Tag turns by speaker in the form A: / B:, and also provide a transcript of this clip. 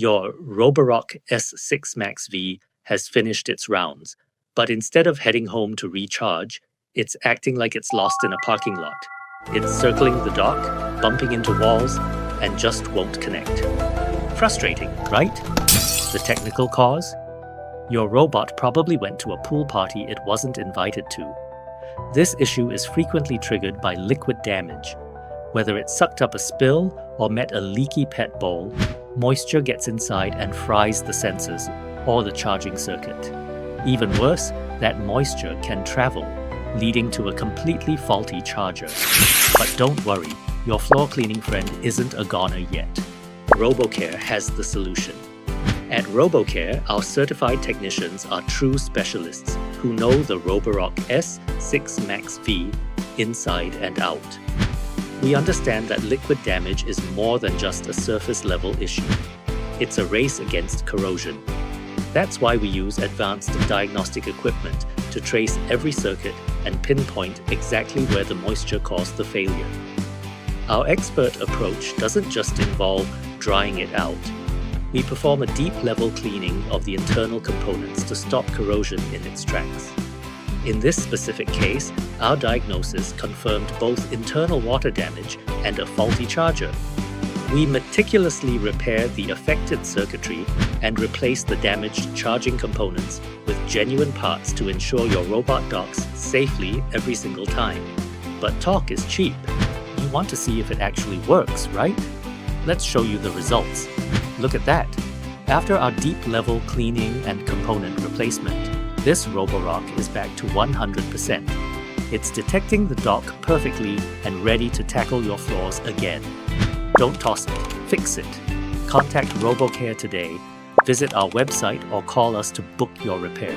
A: Your Roborock S6 MaxV has finished its rounds, but instead of heading home to recharge, it's acting like it's lost in a parking lot. It's circling the dock, bumping into walls, and just won't connect. Frustrating, right? The technical cause? Your robot probably went to a pool party it wasn't invited to. This issue is frequently triggered by liquid damage. Whether it sucked up a spill or met a leaky pet bowl, moisture gets inside and fries the sensors or the charging circuit. Even worse, that moisture can travel, leading to a completely faulty charger. But don't worry, your floor cleaning friend isn't a goner yet. RoboCare has the solution. At RoboCare, our certified technicians are true specialists who know the Roborock S6 MaxV inside and out. We understand that liquid damage is more than just a surface-level issue. It's a race against corrosion. That's why we use advanced diagnostic equipment to trace every circuit and pinpoint exactly where the moisture caused the failure. Our expert approach doesn't just involve drying it out. We perform a deep-level cleaning of the internal components to stop corrosion in its tracks. In this specific case, our diagnosis confirmed both internal water damage and a faulty charger. We meticulously repair the affected circuitry and replace the damaged charging components with genuine parts to ensure your robot docks safely every single time. But talk is cheap. You want to see if it actually works, right? Let's show you the results. Look at that. After our deep-level cleaning and component replacement, this Roborock is back to 100%. It's detecting the dock perfectly and ready to tackle your floors again. Don't toss it, fix it. Contact RoboCare today, visit our website or call us to book your repair.